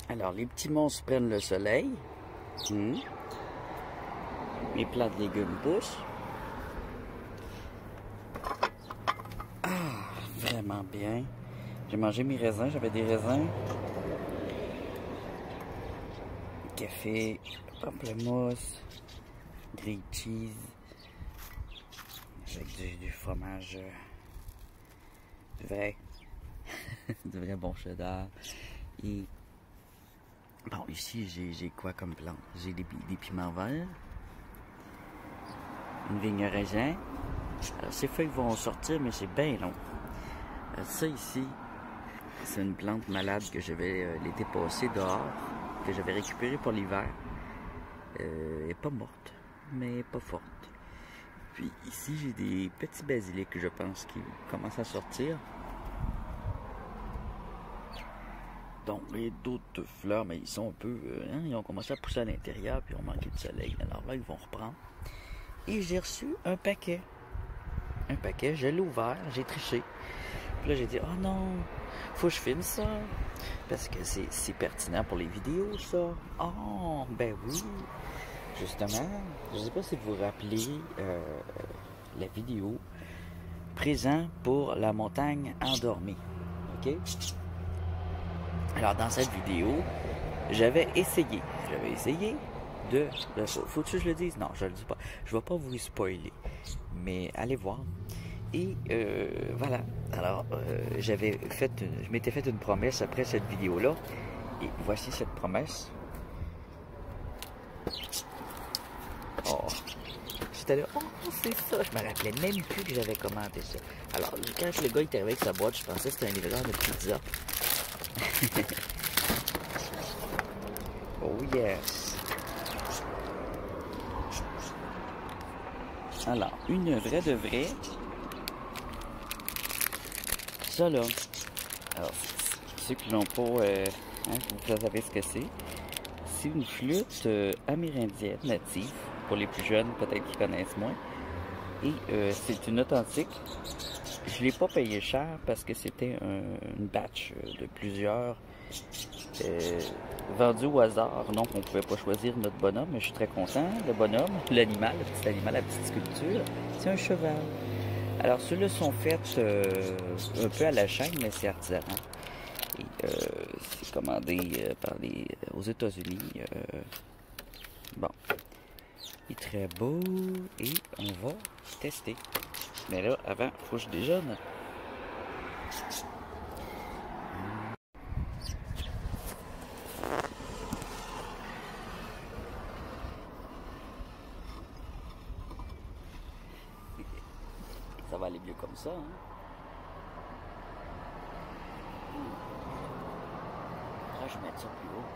Alors, les petits monstres prennent le soleil. Mes plants de légumes poussent. Ah, vraiment bien. J'ai mangé mes raisins, j'avais des raisins. Café, pamplemousse, grilled cheese, avec du fromage vrai, du vrai bon cheddar. Et bon, ici j'ai quoi comme plante? J'ai des piments verts, une vigne raisin. Alors ces feuilles vont sortir, mais c'est bien long. Ça ici, c'est une plante malade que j'avais l'été passé dehors, que j'avais récupérée pour l'hiver. Elle n'est pas morte, mais pas forte. Puis ici, j'ai des petits basiliques, je pense, qui commencent à sortir. Donc, il y a d'autres fleurs, mais ils sont un peu... ils ont commencé à pousser à l'intérieur, puis ils ont manqué de soleil. Alors là, ils vont reprendre. Et j'ai reçu un paquet. Un paquet, je l'ai ouvert, j'ai triché. Puis là, j'ai dit, oh non, faut que je filme ça. Parce que c'est pertinent pour les vidéos, ça. Oh, ben oui. Justement, je ne sais pas si vous vous rappelez la vidéo présent pour la montagne endormie. OK? Alors, dans cette vidéo, j'avais essayé de... Faut que je le dise? Non, je le dis pas. Je ne vais pas vous spoiler. Mais allez voir. Et voilà. Alors, je m'étais fait une promesse après cette vidéo-là. Et voici cette promesse. Oh, j'étais là, oh, c'est ça. Je me rappelais même plus que j'avais commandé ça. Alors, quand le gars était avec sa boîte, je pensais que c'était un livreur de pizza. Oh yes. Alors, une vraie de vraie. Ça là. Alors, ceux qui l'ont pas, vous savez ce que c'est. C'est une flûte amérindienne native. Pour les plus jeunes, peut-être qu'ils connaissent moins. Et c'est une authentique. Je ne l'ai pas payé cher parce que c'était une batch de plusieurs vendus au hasard. Donc, on ne pouvait pas choisir notre bonhomme, mais je suis très content. Le bonhomme, l'animal, le petit animal, la petite sculpture, c'est un cheval. Alors, ceux-là sont faits un peu à la chaîne, mais c'est artisanal. Et c'est commandé aux États-Unis. Bon. Il est très beau et on va tester. Mais là, avant, il faut que je déjeune. Ça va aller mieux comme ça, hein? Ah, je vais mettre ça plus haut.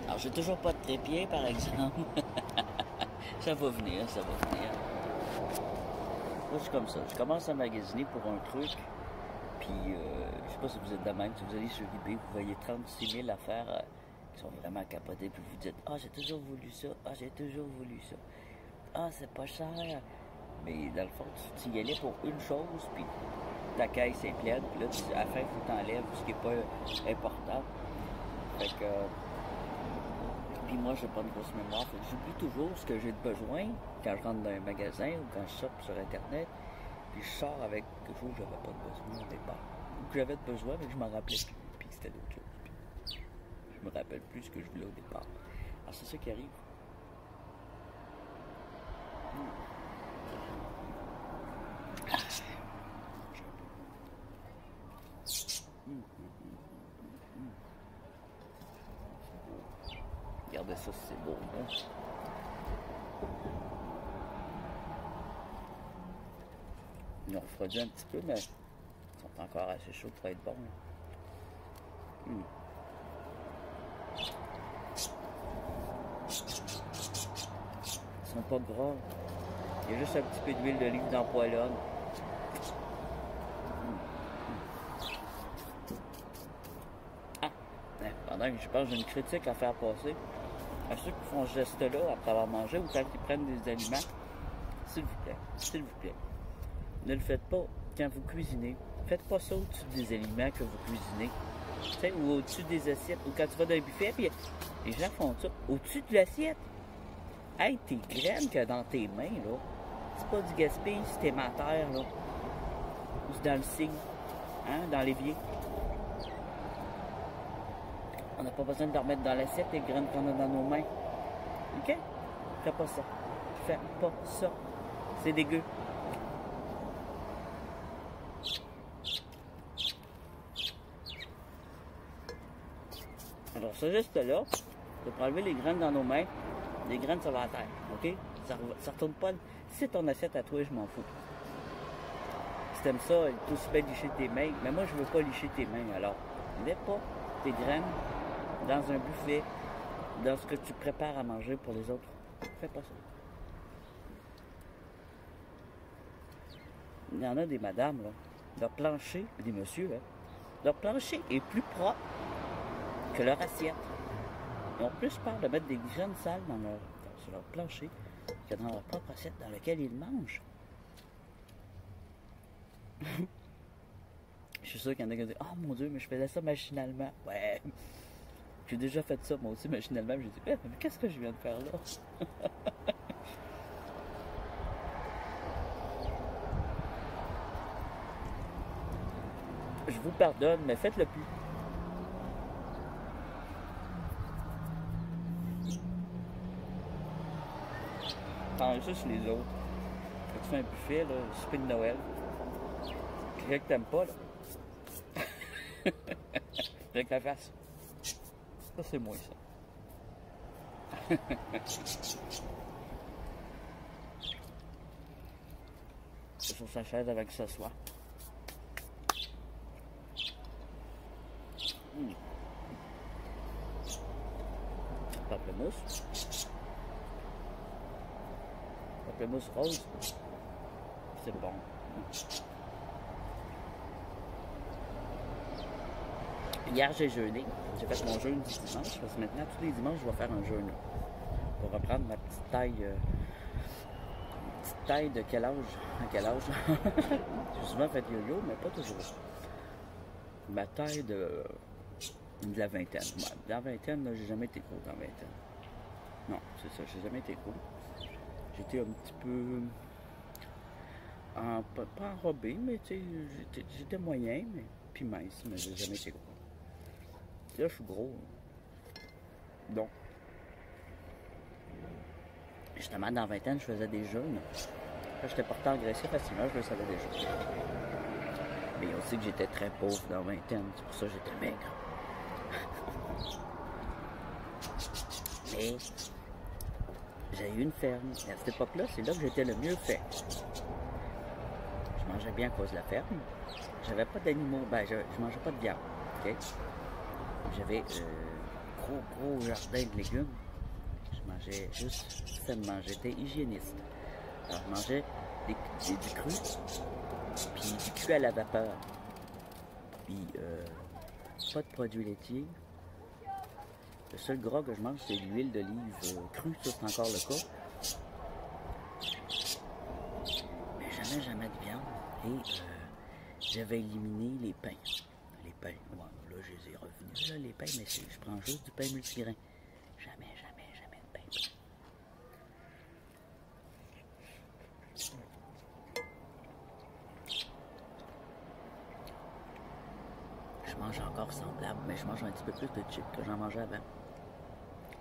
Alors, j'ai toujours pas de trépied, par exemple. Ça va venir, ça va venir. Moi, je suis comme ça. Je commence à magasiner pour un truc. Puis, je sais pas si vous êtes de même. Si vous allez sur eBay, vous voyez 36 000 affaires qui sont vraiment capotées. Puis vous dites, ah, j'ai toujours voulu ça. Ah, j'ai toujours voulu ça. Ah, c'est pas cher. Mais dans le fond, tu y allais pour une chose. Puis ta caisse est pleine. Puis là, à la fin, il faut que tu enlèves ce qui n'est pas important. Fait que... Puis moi, j'ai pas de grosse mémoire. J'oublie toujours ce que j'ai de besoin quand je rentre dans un magasin ou quand je sors sur Internet. Puis je sors avec quelque chose que j'avais pas de besoin au départ. Ou que j'avais de besoin, mais que je m'en rappelais plus. Puis c'était d'autres choses. Puis je me rappelle plus ce que je voulais au départ. Alors c'est ça qui arrive. Regardez ça, c'est beau, hein? Ils ont refroidi un petit peu, mais ils sont encore assez chauds pour être bons. Ils sont pas gras. Il y a juste un petit peu d'huile d'olive dans la poêlonne. Pendant que je pense que j'ai une critique à faire passer à ceux qui font ce geste-là après avoir mangé ou quand ils prennent des aliments. S'il vous plaît, ne le faites pas quand vous cuisinez. Faites pas ça au-dessus des aliments que vous cuisinez. Tu sais, ou au-dessus des assiettes. Ou quand tu vas dans un buffet, puis les gens font ça. Au-dessus de l'assiette. Hey, tes graines que dans tes mains, là, c'est pas du gaspillage, c'est tes matières, là. Ou c'est dans le cygne, hein, dans l'évier. On n'a pas besoin de leur mettre dans l'assiette, les graines qu'on a dans nos mains. OK? Fais pas ça. Fais pas ça. C'est dégueu. Alors, ce geste-là, c'est pour enlever les graines dans nos mains, les graines sur la terre. OK? Ça retourne pas. Si c'est ton assiette à toi, je m'en fous. Si t'aimes ça, il est aussi bien licher tes mains. Mais moi, je veux pas licher tes mains. Alors, mets pas tes graines dans un buffet, dans ce que tu prépares à manger pour les autres. Fais pas ça. Il y en a des madames, là. Leur plancher, des messieurs, hein. Leur plancher est plus propre que leur assiette. Ils ont plus peur de mettre des graines sales sur leur plancher que dans leur propre assiette dans laquelle ils mangent. Je suis sûr qu'il y en a qui disent « Oh mon Dieu, mais je faisais ça machinalement. » Ouais, j'ai déjà fait ça moi aussi machinalement. J'ai dit « Mais qu'est-ce que je viens de faire là? » Je vous pardonne, mais faites-le plus. Prends ça sur les autres. Quand tu fais un buffet, là, un souper de Noël, quelqu'un que t'aimes pas, là. Avec la face. Ça, c'est moi, ça. C'est sur sa chaise avec ce soir. Pamplemousse. Pamplemousse rose. C'est bon. Hier, j'ai jeûné. J'ai fait mon jeûne du dimanche, parce que maintenant, tous les dimanches, je vais faire un jeûne. Pour reprendre ma petite taille de quel âge? À quel âge? J'ai souvent fait yo-yo, mais pas toujours. Ma taille de la vingtaine. Ouais, dans la vingtaine, j'ai jamais été gros dans la vingtaine. Non, c'est ça, j'ai jamais été gros. J'étais un petit peu... pas enrobé, mais tu sais, j'étais moyen, mais puis mince, mais j'ai jamais été gros. Là, je suis gros. Donc, justement, dans la vingtaine, je faisais des jeûnes. Quand j'étais porté engraissé facilement, je le savais déjà. Mais aussi que j'étais très pauvre dans la vingtaine, c'est pour ça que j'étais maigre. Mais j'ai eu une ferme. Et à cette époque-là, c'est là que j'étais le mieux fait. Je mangeais bien à cause de la ferme. J'avais pas d'animaux. Ben, je mangeais pas de viande. Okay? J'avais gros jardin de légumes. Je mangeais juste sainement. J'étais hygiéniste. Alors, je mangeais du cru, puis du cru à la vapeur. Puis, pas de produits laitiers. Le seul gras que je mange, c'est l'huile d'olive crue. Ça, c'est encore le cas. Mais jamais de viande. Et j'avais éliminé les pains. Les pains, ouais, là, je les ai revenus. Là, les pains, mais je prends juste du pain multigrain. Jamais de pain. Je mange encore semblable, mais je mange un petit peu plus de chips que j'en mangeais avant.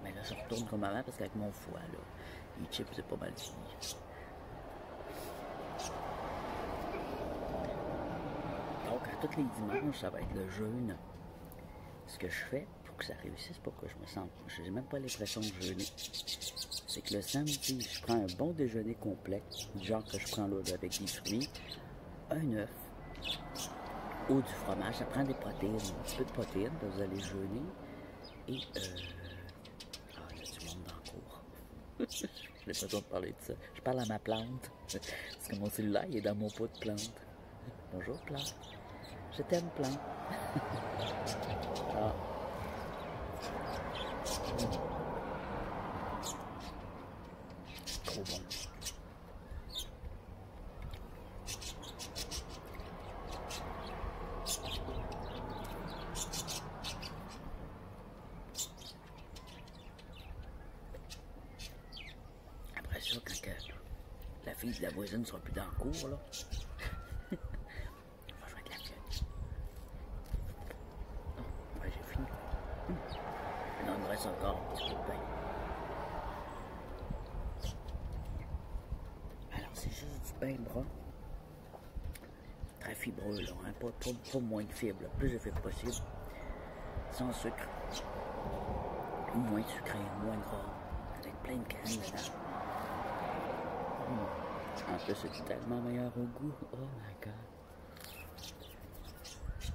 Mais là, ça retourne comme avant parce qu'avec mon foie, là, les chips, c'est pas mal fini. Donc, à tous les dimanches, ça va être le jeûne. Ce que je fais pour que ça réussisse, pour que je me sente... Je n'ai même pas l'impression de jeûner. C'est que le samedi, je prends un bon déjeuner complet, du genre que je prends là avec des fruits, un œuf ou du fromage. Ça prend des protéines, un petit peu de protéines, là, vous allez jeûner. Et, il y a du monde dans le cours. Je n'ai pas besoin de parler de ça. Je parle à ma plante. Parce que mon cellulaire, il est dans mon pot de plante. Bonjour, plante. Je t'aime, plante. Ah. Trop bon. fille de la voisine ne sera plus dans le cours, là. On va jouer de la fiole. Oh, ouais, j'ai fini. Non, il me reste encore un petit peu de pain. Alors, c'est juste du pain brun. Très fibreux, là, hein? Pas moins de fibres, là. Plus de fibres possible. Sans sucre. Ou moins sucré, moins gras. Avec plein de crème dedans. En plus, c'est tellement meilleur au goût. Oh my god.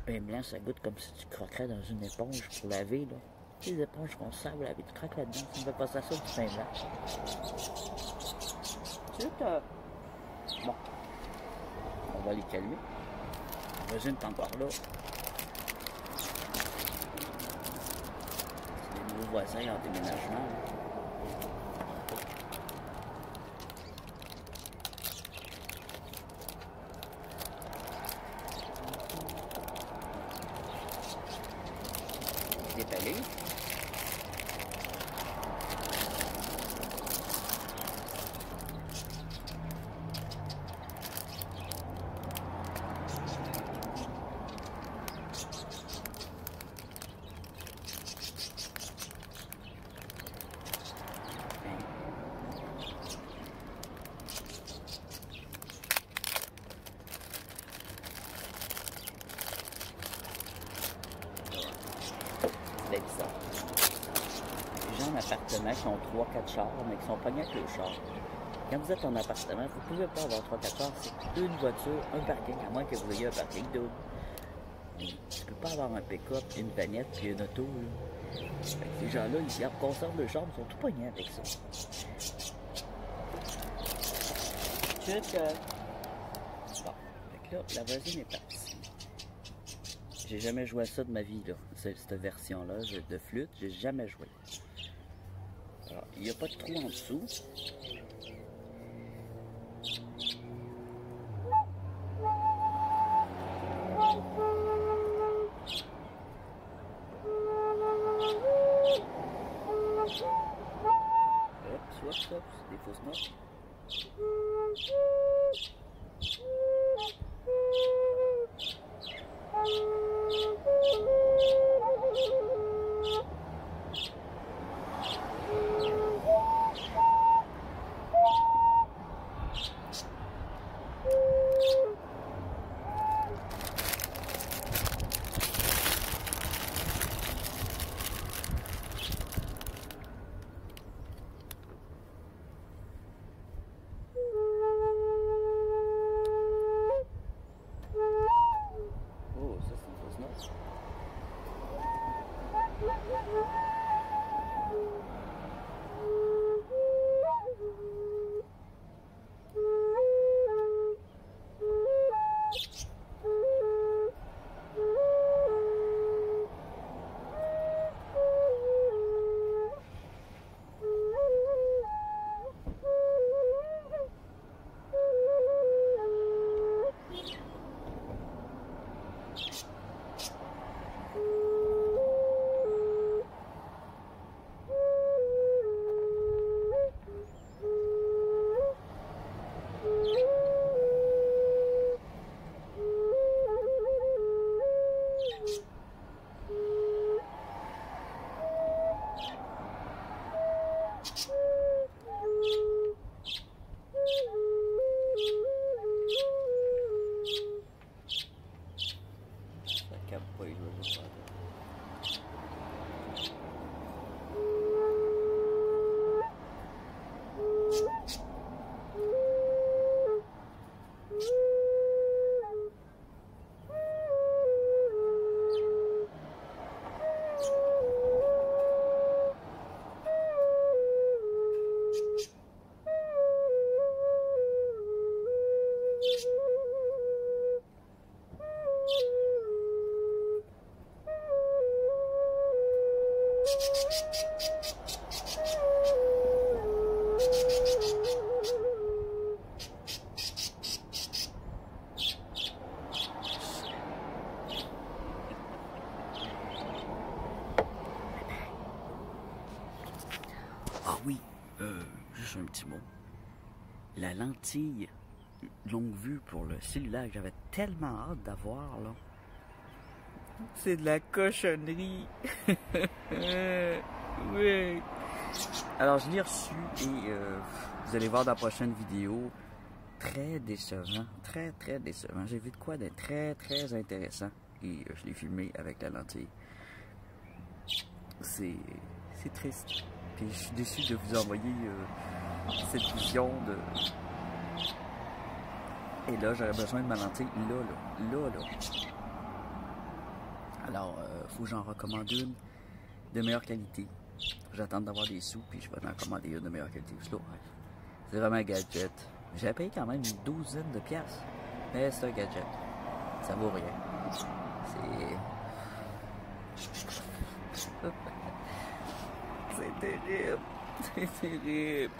Pain blanc, ça goûte comme si tu croquerais dans une éponge pour laver, là. Les éponges qu'on sert pour laver, tu croques là-dedans. Ça me fait passer à ça, du pain blanc. Bon. On va les calmer. La voisine est encore là. C'est les nouveaux voisins en déménagement. Déballé. C'est bizarre. Les gens en appartement qui ont 3-4 chars, mais qui sont pognés avec le char. Quand vous êtes en appartement, vous ne pouvez pas avoir 3-4 chars, c'est une voiture, un parking, à moins que vous ayez un parking double. Tu ne peux pas avoir un pick-up, une vanette puis une auto. Là. Ces gens-là, ils conservent le char, ils sont tout pognés avec ça. Bon, fait que là, la voisine est partie. J'ai jamais joué à ça de ma vie, là. Cette version-là de flûte, j'ai jamais joué. Alors, il n'y a pas de trou en dessous. Oups, c'est des fausses notes. Ah oui, juste un petit mot. la lentille longue vue pour le cellulaire que j'avais tellement hâte d'avoir, là. C'est de la cochonnerie. Oui. Alors, je l'ai reçu et vous allez voir dans la prochaine vidéo. Très décevant. Très, très décevant. J'ai vu de quoi d'être très, très intéressant. Et je l'ai filmé avec la lentille. C'est triste. Puis je suis déçu de vous envoyer cette vision de... Et là, j'aurais besoin de ma lentille là. Alors, faut que j'en recommande une de meilleure qualité. J'attends d'avoir des sous, puis je vais en commander une de meilleure qualité. C'est vraiment un gadget. J'ai payé quand même une douzaine de piastres. Mais c'est un gadget. Ça vaut rien. C'est terrible. C'est terrible.